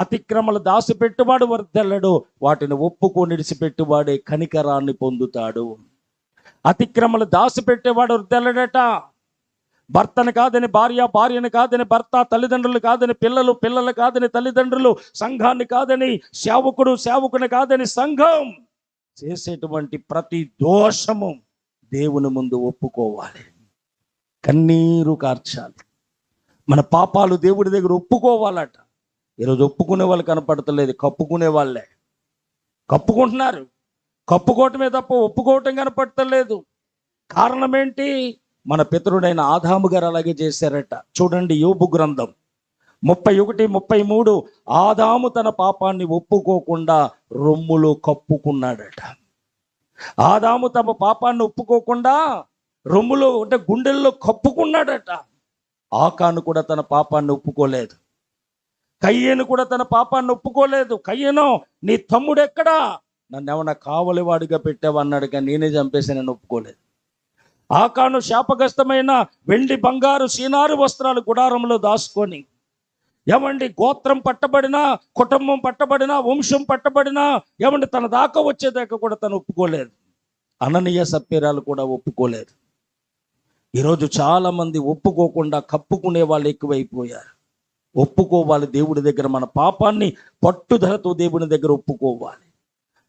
అతిక్రమలు దాచిపెట్టువాడు వర్ధిల్లడు, వాటిని ఒప్పుకొని విడిచిపెట్టువాడే కనికరాన్ని పొందుతాడు. అతిక్రమలు దాచిపెట్టేవాడు వర్ధిల్లడట. భర్తను కాదని భార్య, భార్యను కాదని భర్త, తల్లిదండ్రులు కాదని పిల్లలు, పిల్లలు కాదని తల్లిదండ్రులు, సంఘాన్ని కాదని సేవకుడు, సేవకుని కాదని సంఘం, చేసేటువంటి ప్రతి దోషము దేవుని ముందు ఒప్పుకోవాలి, కన్నీరు కార్చాలి. మన పాపాలు దేవుడి దగ్గర ఒప్పుకోవాలట. ఈరోజు ఒప్పుకునే వాళ్ళు కనపడతలేదు, కప్పుకునే వాళ్ళే కప్పుకుంటున్నారు. కప్పుకోవటమే తప్ప ఒప్పుకోవటం కనపడతలేదు. కారణం ఏంటి? మన పితరుడైన ఆదాము గారు అలాగే చేశారట. చూడండి, యోబు గ్రంథం 31:33. ఆదాము తన పాపాన్ని ఒప్పుకోకుండా రొమ్ములో కప్పుకున్నాడట. ఆదాము తమ పాపాన్ని ఒప్పుకోకుండా రొమ్ములో అంటే గుండెల్లో కప్పుకున్నాడట. ఆకాను కూడా తన పాపాన్ని ఒప్పుకోలేదు. కయ్యేను కూడా తన పాపాన్ని ఒప్పుకోలేదు. కయ్యేను, నీ తమ్ముడు ఎక్కడా? నన్ను ఏమన్నా కావలివాడిగా పెట్టావన్నాడు, కానీ నేనే చంపేసి నేను ఒప్పుకోలేదు. ఆకాను శాపగ్రస్తమైన వెండి, బంగారు, సీనారు వస్త్రాలు గుడారంలో దాచుకొని, ఏమండి గోత్రం పట్టబడినా, కుటుంబం పట్టబడినా, వంశం పట్టబడినా, ఏమండి తన దాకా వచ్చేదాకా కూడా తను ఒప్పుకోలేదు. అననీయ సప్ఫీరాలు కూడా ఒప్పుకోలేదు. ఈరోజు చాలా మంది ఒప్పుకోకుండా కప్పుకునే వాళ్ళు ఎక్కువైపోయారు. ఒప్పుకోవాలి దేవుడి దగ్గర, మన పాపాన్ని పట్టుదలతో దేవుని దగ్గర ఒప్పుకోవాలి.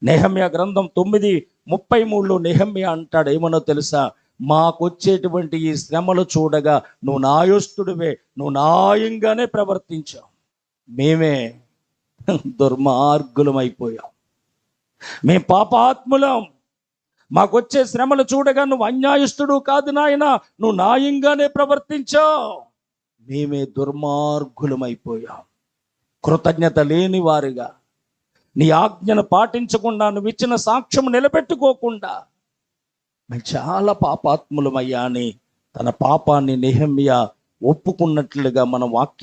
నెహమ్యా గ్రంథం 9:33 నెహమ్యా అంటాడు, ఏమనో తెలుసా? మాకొచ్చేటువంటి ఈ శ్రమలు చూడగా నువ్వు న్యాయస్తుడివే, నువ్వు న్యాయంగానే ప్రవర్తించావు, మేమే దుర్మార్గులం అయిపోయాం, మేము పాపాత్ములం, మాకొచ్చే శ్రమలు చూడగా నువ్వు అన్యాయస్తుడు కాదు నాయన, నువ్వు న్యాయంగానే ప్రవర్తించావు, మేమే దుర్మార్గులం అయిపోయాం. కృతజ్ఞత లేని వారిగా, నీ ఆజ్ఞను పాటించకుండా, నువ్వు ఇచ్చిన సాక్ష్యం నిలబెట్టుకోకుండా మేము చాలా పాపాత్ములమయ్యా అని తన పాపాన్ని నెహమ్యా ఒప్పుకున్నట్లుగా మన వాక్యం